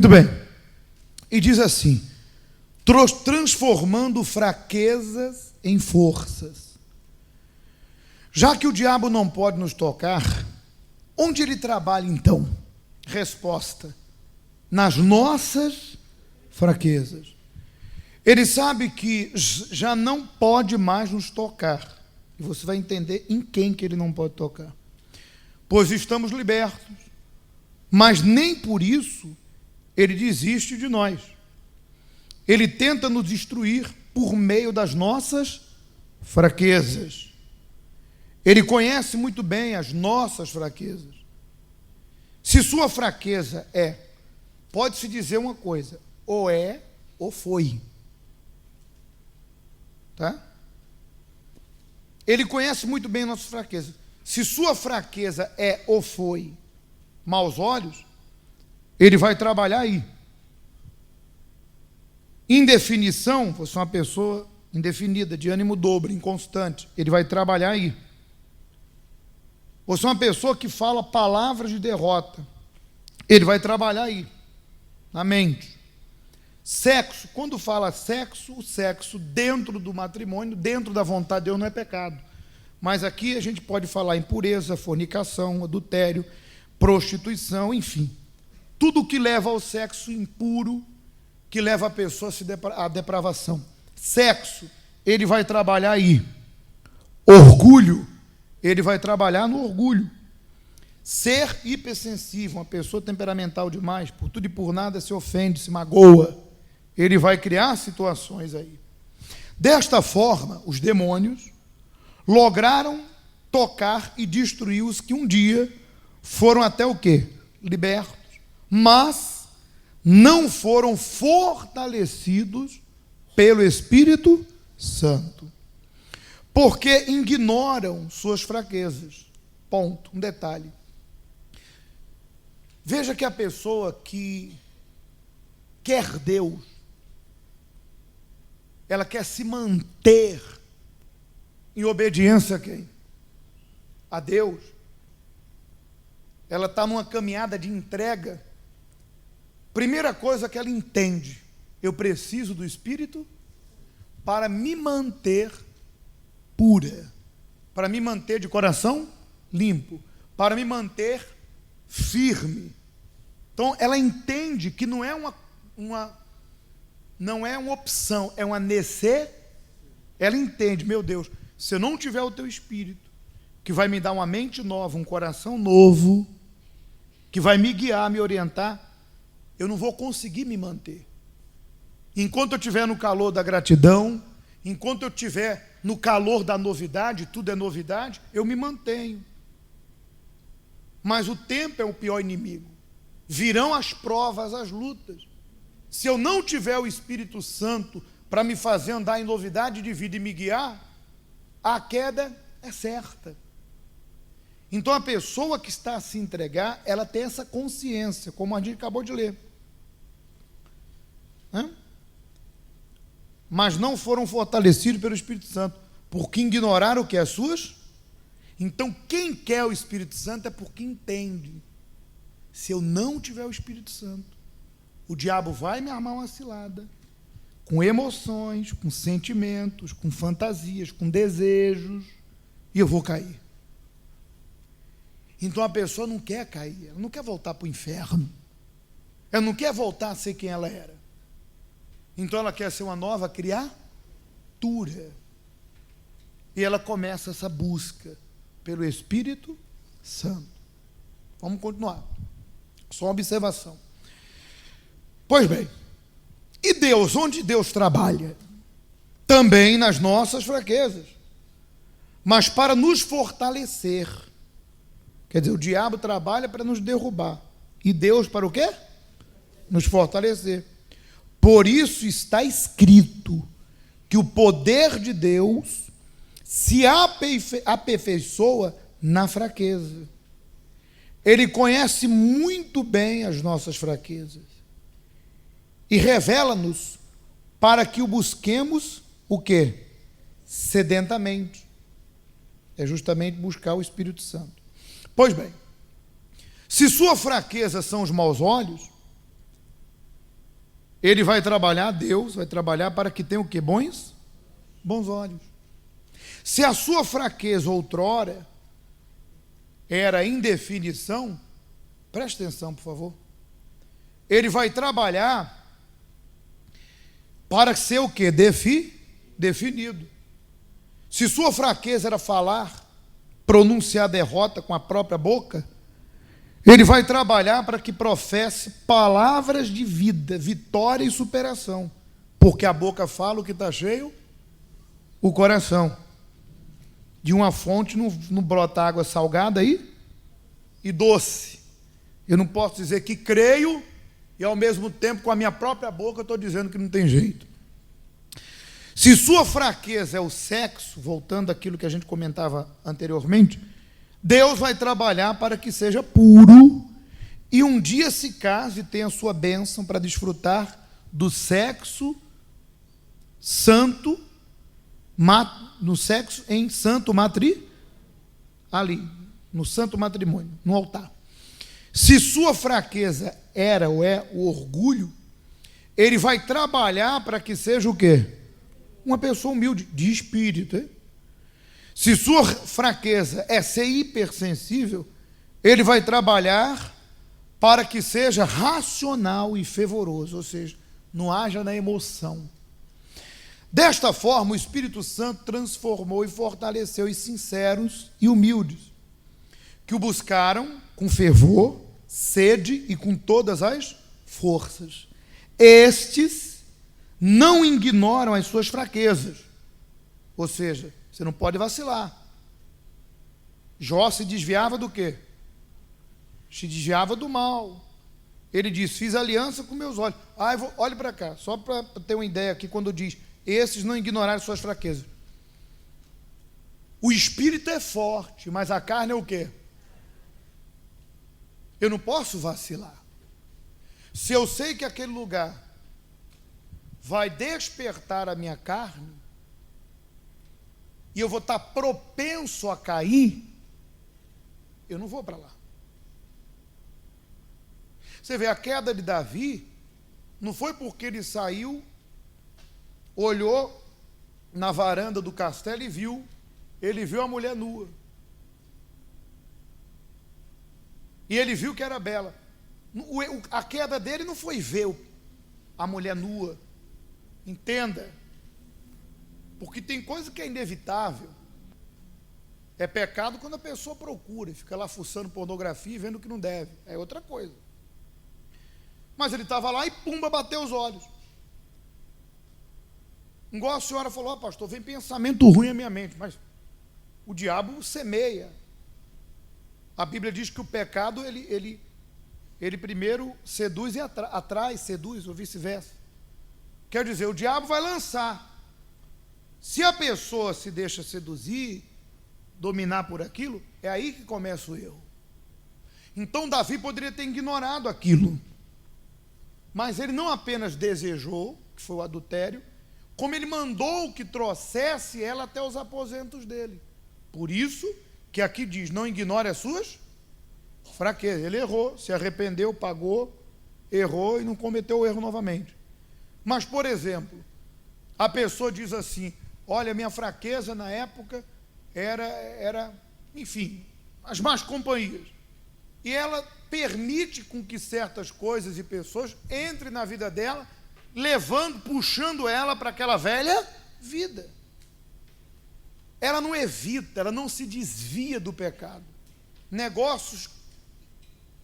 Muito bem. E diz assim: transformando fraquezas em forças. Já que o diabo não pode nos tocar, onde ele trabalha então? Resposta: nas nossas fraquezas. Ele sabe que já não pode mais nos tocar. E você vai entender em quem que ele não pode tocar. Pois estamos libertos. Mas nem por isso ele desiste de nós. Ele tenta nos destruir por meio das nossas fraquezas. Ele conhece muito bem as nossas fraquezas. Se sua fraqueza pode-se dizer uma coisa, ou é ou foi. Tá? Ele conhece muito bem nossas fraquezas. Se sua fraqueza é ou foi maus olhos, ele vai trabalhar aí. Indefinição, você é uma pessoa indefinida, de ânimo dobro, inconstante, ele vai trabalhar aí. Você é uma pessoa que fala palavras de derrota, ele vai trabalhar aí, na mente. Sexo, quando fala sexo, o sexo dentro do matrimônio, dentro da vontade de Deus, não é pecado. Mas aqui a gente pode falar impureza, fornicação, adultério, prostituição, enfim. Tudo que leva ao sexo impuro, que leva a pessoa à depravação. Sexo, ele vai trabalhar aí. Orgulho, ele vai trabalhar no orgulho. Ser hipersensível, uma pessoa temperamental demais, por tudo e por nada se ofende, se magoa. Ele vai criar situações aí. Desta forma, os demônios lograram tocar e destruir os que um dia foram até o quê? Libertos, mas não foram fortalecidos pelo Espírito Santo, porque ignoram suas fraquezas. Ponto, um detalhe. Veja que a pessoa que quer Deus, ela quer se manter em obediência a quem? A Deus. Ela está numa caminhada de entrega. Primeira coisa que ela entende: eu preciso do Espírito para me manter pura, para me manter de coração limpo, para me manter firme. Então ela entende que não é uma opção, é uma necessidade. Ela entende, meu Deus, se eu não tiver o teu Espírito, que vai me dar uma mente nova, um coração novo, que vai me guiar, me orientar, eu não vou conseguir me manter. Enquanto eu estiver no calor da gratidão, enquanto eu estiver no calor da novidade, tudo é novidade, eu me mantenho. Mas o tempo é o pior inimigo. Virão as provas, as lutas. Se eu não tiver o Espírito Santo para me fazer andar em novidade de vida e me guiar, a queda é certa. Então a pessoa que está a se entregar, ela tem essa consciência, como a gente acabou de ler. Mas não foram fortalecidos pelo Espírito Santo, porque ignoraram o que? As suas. Então quem quer o Espírito Santo é porque entende. Se eu não tiver o Espírito Santo, o diabo vai me armar uma cilada, com emoções, com sentimentos, com fantasias, com desejos, e eu vou cair. Então a pessoa não quer cair, ela não quer voltar para o inferno, ela não quer voltar a ser quem ela era. Então ela quer ser uma nova criatura. E ela começa essa busca pelo Espírito Santo. Vamos continuar. Só uma observação. Pois bem, e Deus, onde Deus trabalha? Também nas nossas fraquezas, mas para nos fortalecer. Quer dizer, o diabo trabalha para nos derrubar, e Deus para o quê? Nos fortalecer. Por isso está escrito que o poder de Deus se aperfeiçoa na fraqueza. Ele conhece muito bem as nossas fraquezas e revela-nos para que o busquemos o quê? Sedentamente. É justamente buscar o Espírito Santo. Pois bem, se sua fraqueza são os maus olhos, Ele vai trabalhar, Deus vai trabalhar para que tenha o quê? Bons olhos. Se a sua fraqueza outrora era indefinição, preste atenção, por favor. Ele vai trabalhar para ser o quê? Definido. Se sua fraqueza era falar, pronunciar derrota com a própria boca, ele vai trabalhar para que professe palavras de vida, vitória e superação. Porque a boca fala o que está cheio, o coração. De uma fonte não brota água salgada aí e doce. Eu não posso dizer que creio e ao mesmo tempo com a minha própria boca eu estou dizendo que não tem jeito. Se sua fraqueza é o sexo, voltando àquilo que a gente comentava anteriormente, Deus vai trabalhar para que seja puro e um dia se case e tenha a sua bênção para desfrutar do sexo santo, no sexo em santo ali, no santo matrimônio, no altar. Se sua fraqueza era ou é o orgulho, ele vai trabalhar para que seja o quê? Uma pessoa humilde, de espírito. Hein? Se sua fraqueza é ser hipersensível, ele vai trabalhar para que seja racional e fervoroso, ou seja, não haja na emoção. Desta forma, o Espírito Santo transformou e fortaleceu os sinceros e humildes, que o buscaram com fervor, sede e com todas as forças. Estes não ignoram as suas fraquezas, ou seja, você não pode vacilar. Jó se desviava do quê? Se desviava do mal. Ele diz, fiz aliança com meus olhos. Olhe para cá, só para ter uma ideia aqui, quando diz, esses não ignoraram suas fraquezas. O espírito é forte, mas a carne é o quê? Eu não posso vacilar. Se eu sei que aquele lugar vai despertar a minha carne, e eu vou estar propenso a cair, eu não vou para lá. Você vê, a queda de Davi não foi porque ele saiu, olhou na varanda do castelo e ele viu a mulher nua. E ele viu que era bela. A queda dele não foi ver a mulher nua. Entenda. Porque tem coisa que é inevitável. É pecado quando a pessoa procura e fica lá fuçando pornografia e vendo que não deve. É outra coisa. Mas ele estava lá e pumba, bateu os olhos. Igual a senhora falou, pastor, vem pensamento ruim à minha mente, mas o diabo semeia. A Bíblia diz que o pecado, ele primeiro seduz e atrai, seduz, ou vice-versa. Quer dizer, o diabo vai lançar. Se a pessoa se deixa seduzir, dominar por aquilo, é aí que começa o erro. Então Davi poderia ter ignorado aquilo. Mas ele não apenas desejou, que foi o adultério, como ele mandou que trouxesse ela até os aposentos dele. Por isso que aqui diz, não ignore as suas fraquezas. Ele errou, se arrependeu, pagou, errou e não cometeu o erro novamente. Mas, por exemplo, a pessoa diz assim, olha, minha fraqueza na época era, enfim, as más companhias. E ela permite com que certas coisas e pessoas entrem na vida dela, puxando ela para aquela velha vida. Ela não evita, ela não se desvia do pecado. Negócios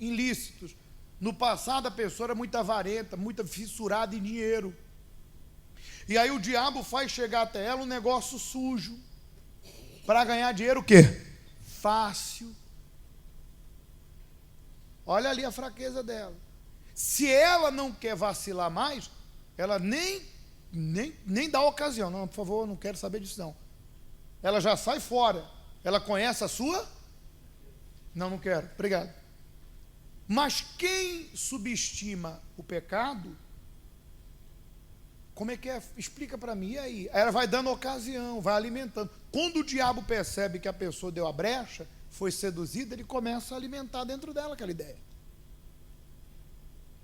ilícitos. No passado a pessoa era muito avarenta, muito fissurada em dinheiro. E aí o diabo faz chegar até ela um negócio sujo. Para ganhar dinheiro o quê? Fácil. Olha ali a fraqueza dela. Se ela não quer vacilar mais, ela nem dá ocasião. Não, por favor, não quero saber disso não. Ela já sai fora. Ela conhece a sua? Não quero. Obrigado. Mas quem subestima o pecado, como é que é? Explica para mim. E aí? Ela vai dando ocasião, vai alimentando. Quando o diabo percebe que a pessoa deu a brecha, foi seduzida, ele começa a alimentar dentro dela aquela ideia.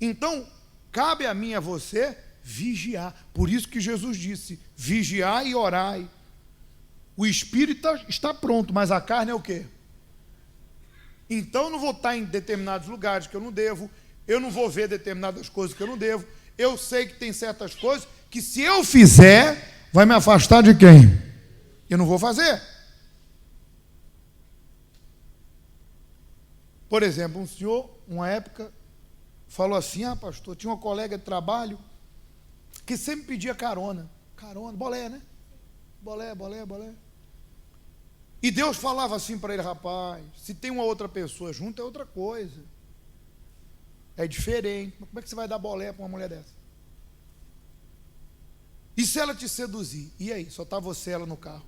Então, cabe a mim e a você vigiar. Por isso que Jesus disse, vigiai e orai. O espírito está pronto, mas a carne é o quê? Então eu não vou estar em determinados lugares que eu não devo, eu não vou ver determinadas coisas que eu não devo, eu sei que tem certas coisas que se eu fizer, vai me afastar de quem? Eu não vou fazer. Por exemplo, um senhor, uma época, falou assim, pastor, tinha uma colega de trabalho que sempre pedia carona. Carona, bolé, né? Bolé. E Deus falava assim para ele, rapaz, se tem uma outra pessoa junto é outra coisa. É diferente. Mas como é que você vai dar bolé para uma mulher dessa? E se ela te seduzir? E aí? Só está você e ela no carro.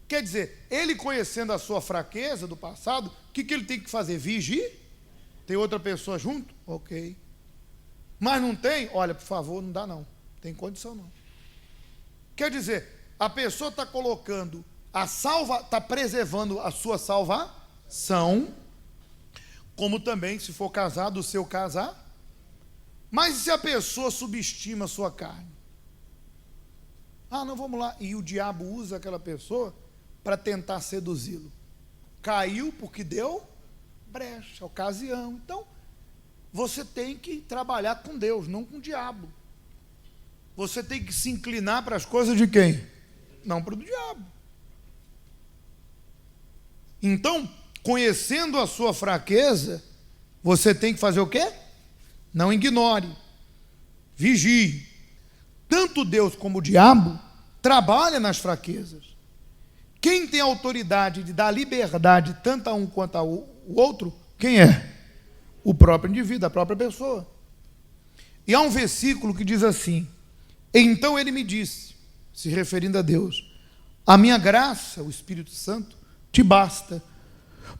Quer dizer, ele conhecendo a sua fraqueza do passado, o que ele tem que fazer? Vigiar? Tem outra pessoa junto? Ok. Mas não tem? Olha, por favor, não dá não. Tem condição não. Quer dizer, a pessoa está colocando está preservando a sua salvação, como também, se for casado, o seu casar. Mas e se a pessoa subestima a sua carne? Não, vamos lá. E o diabo usa aquela pessoa para tentar seduzi-lo. Caiu porque deu brecha, ocasião. Então, você tem que trabalhar com Deus, não com o diabo. Você tem que se inclinar para as coisas de quem? Não para o diabo. Então, conhecendo a sua fraqueza, você tem que fazer o quê? Não ignore. Vigie. Tanto Deus como o diabo trabalham nas fraquezas. Quem tem autoridade de dar liberdade tanto a um quanto ao outro, quem é? O próprio indivíduo, a própria pessoa. E há um versículo que diz assim, então ele me disse, se referindo a Deus, a minha graça, o Espírito Santo, te basta,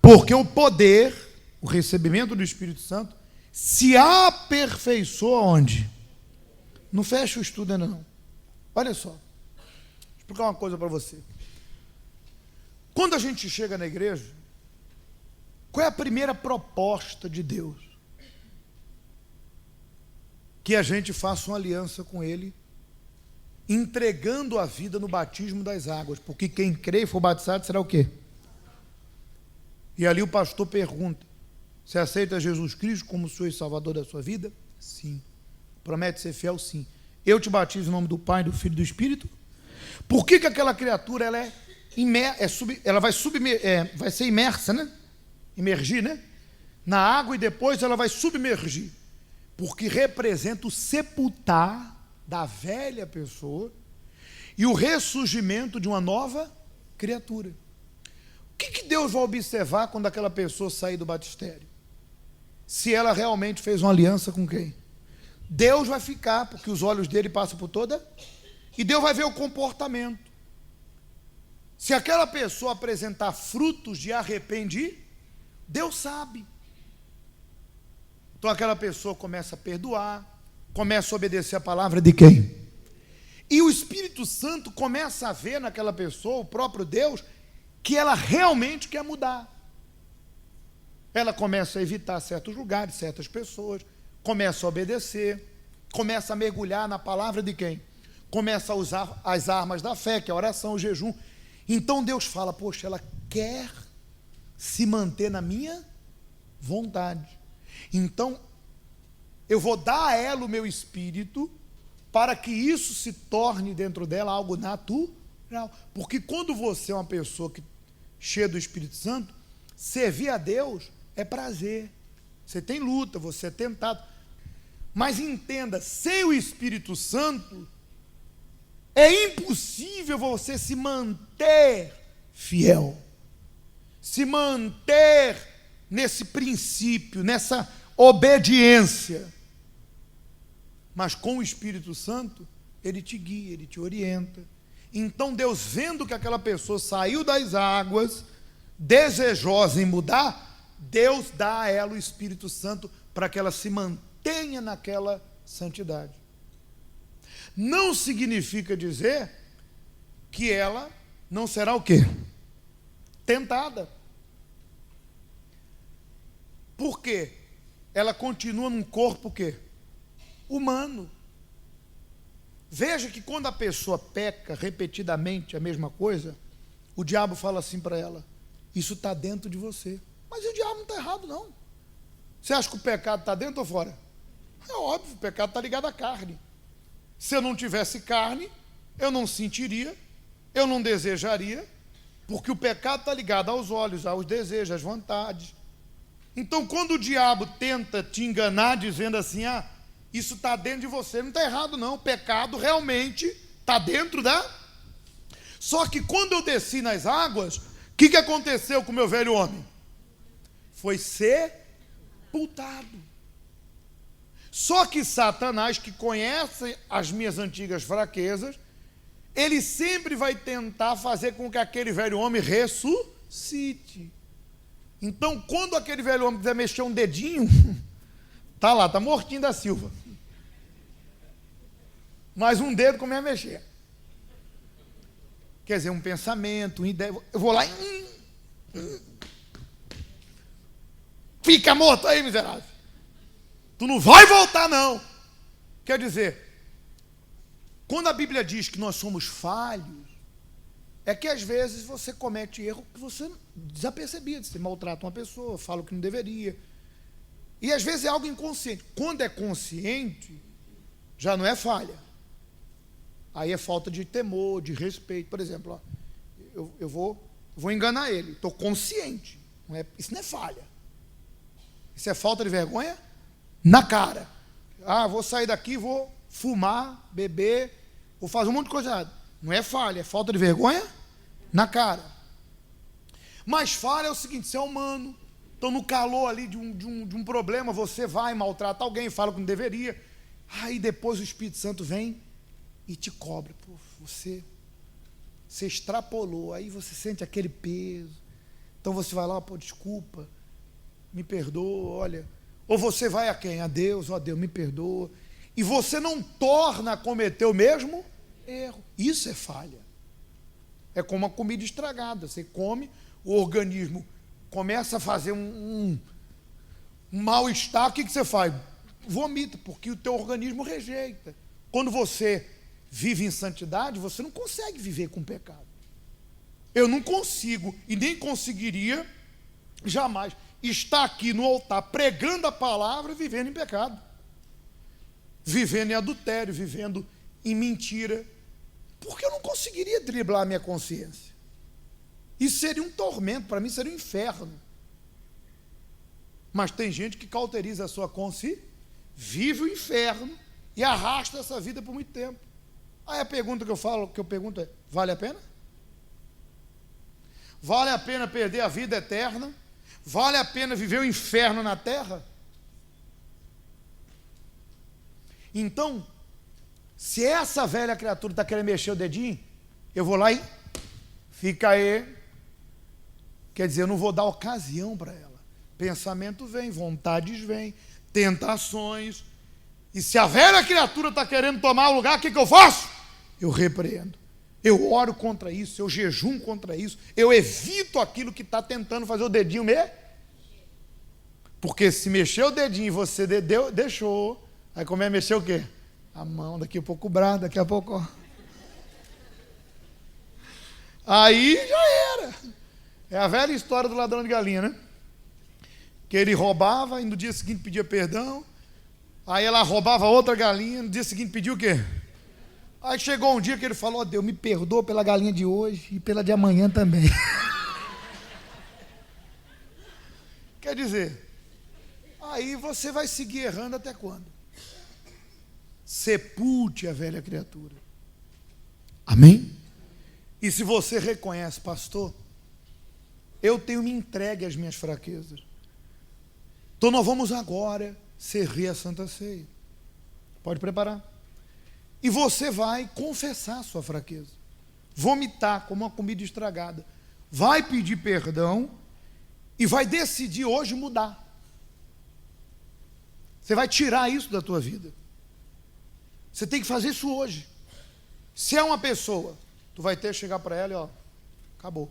porque o poder, o recebimento do Espírito Santo, se aperfeiçoa onde? Não fecha o estudo ainda não. Olha só, vou explicar uma coisa para você. Quando a gente chega na igreja, qual é a primeira proposta de Deus? Que a gente faça uma aliança com Ele, entregando a vida no batismo das águas, porque quem crê e for batizado será o quê? E ali o pastor pergunta, você aceita Jesus Cristo como Senhor e Salvador da sua vida? Sim. Promete ser fiel? Sim. Eu te batizo em nome do Pai, do Filho e do Espírito? Por que aquela criatura ela vai ser imersa, né? Imergir, né? Na água e depois ela vai submergir? Porque representa o sepultar da velha pessoa e o ressurgimento de uma nova criatura. O que Deus vai observar quando aquela pessoa sair do batistério? Se ela realmente fez uma aliança com quem? Deus vai ficar, porque os olhos dele passam por toda, e Deus vai ver o comportamento. Se aquela pessoa apresentar frutos de arrependimento, Deus sabe. Então aquela pessoa começa a perdoar, começa a obedecer a palavra de quem? E o Espírito Santo começa a ver naquela pessoa, o próprio Deus, que ela realmente quer mudar. Ela começa a evitar certos lugares, certas pessoas, começa a obedecer, começa a mergulhar na palavra de quem? Começa a usar as armas da fé, que é a oração, o jejum. Então Deus fala, poxa, ela quer se manter na minha vontade. Então, eu vou dar a ela o meu espírito para que isso se torne dentro dela algo natural. Porque quando você é uma pessoa cheia do Espírito Santo, servir a Deus é prazer. Você tem luta, você é tentado. Mas entenda, sem o Espírito Santo, é impossível você se manter fiel. Se manter nesse princípio, nessa obediência. Mas com o Espírito Santo, ele te guia, ele te orienta. Então Deus, vendo que aquela pessoa saiu das águas, desejosa em mudar, Deus dá a ela o Espírito Santo para que ela se mantenha naquela santidade. Não significa dizer que ela não será o quê? Tentada. Por quê? Ela continua num corpo o quê? humano. Veja que quando a pessoa peca repetidamente a mesma coisa, o diabo fala assim para ela: isso está dentro de você. Mas o diabo não está errado, não. Você acha que o pecado está dentro ou fora? É óbvio, o pecado está ligado à carne. Se eu não tivesse carne, eu não sentiria, eu não desejaria, porque o pecado está ligado aos olhos, aos desejos, às vontades. Então, quando o diabo tenta te enganar, dizendo assim: isso está dentro de você, não está errado não, o pecado realmente está dentro da... Só que quando eu desci nas águas, o que aconteceu com o meu velho homem? Foi sepultado. Só que Satanás, que conhece as minhas antigas fraquezas, ele sempre vai tentar fazer com que aquele velho homem ressuscite. Então, quando aquele velho homem quiser mexer um dedinho, tá lá, tá mortinho da Silva. Mas um dedo começa a mexer. Quer dizer, um pensamento, uma ideia. Eu vou lá e... fica morto aí, miserável. Tu não vai voltar, não. Quer dizer, quando a Bíblia diz que nós somos falhos, é que às vezes você comete erro que você desapercebido. Você maltrata uma pessoa, fala o que não deveria. E às vezes é algo inconsciente. Quando é consciente, já não é falha. Aí é falta de temor, de respeito. Por exemplo, eu vou enganar ele. Estou consciente. Isso não é falha. Isso é falta de vergonha na cara. Vou sair daqui, vou fumar, beber, vou fazer um monte de coisa errada. Não é falha, é falta de vergonha na cara. Mas falha é o seguinte: você é humano. Então, no calor ali de um problema, você vai maltrata alguém, fala o que não deveria. Aí depois o Espírito Santo vem e te cobra. Pô, você extrapolou. Aí você sente aquele peso. Então você vai lá: pô, desculpa, me perdoa, olha. Ou você vai a quem? A Deus: ó Deus, me perdoa. E você não torna a cometer o mesmo erro. Isso é falha. É como uma comida estragada. Você come, o organismo começa a fazer um mal-estar. O que você faz? Vomita, porque o teu organismo rejeita. Quando você vive em santidade, você não consegue viver com pecado. Eu não consigo e nem conseguiria jamais estar aqui no altar pregando a palavra e vivendo em pecado, vivendo em adultério, vivendo em mentira, porque eu não conseguiria driblar a minha consciência. Isso seria um tormento, para mim seria um inferno. Mas tem gente que cauteriza a sua consciência, vive o inferno e arrasta essa vida por muito tempo. Aí a pergunta que eu pergunto é: vale a pena? Vale a pena perder a vida eterna? Vale a pena viver o inferno na terra? Então, se essa velha criatura está querendo mexer o dedinho, eu vou lá e fica aí. Quer dizer, eu não vou dar ocasião para ela. Pensamento vem, vontades vêm, tentações. E se a velha criatura está querendo tomar o lugar, o que eu faço? Eu repreendo. Eu oro contra isso, eu jejum contra isso, eu evito aquilo que está tentando fazer o dedinho mexer. Porque se mexer o dedinho e você deixou, aí como é mexer o quê? A mão, daqui a pouco o braço, daqui a pouco... Ó. Aí já era. É a velha história do ladrão de galinha, né? Que ele roubava e no dia seguinte pedia perdão. Aí ela roubava outra galinha, no dia seguinte pediu o quê? Aí chegou um dia que ele falou: ó Deus, me perdoa pela galinha de hoje e pela de amanhã também. Quer dizer, aí você vai seguir errando até quando? Sepulte a velha criatura. Amém? E se você reconhece: pastor, eu tenho me entregue às minhas fraquezas, então nós vamos agora servir a Santa Ceia. Pode preparar. E você vai confessar a sua fraqueza, vomitar como uma comida estragada, vai pedir perdão e vai decidir hoje mudar. Você vai tirar isso da tua vida. Você tem que fazer isso hoje. Se é uma pessoa, tu vai ter que chegar para ela e ó, acabou.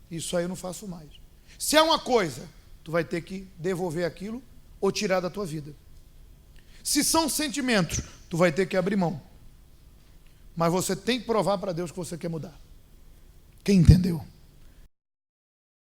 Isso aí eu não faço mais. Se é uma coisa, tu vai ter que devolver aquilo ou tirar da tua vida. Se são sentimentos, tu vai ter que abrir mão. Mas você tem que provar para Deus que você quer mudar. Quem entendeu?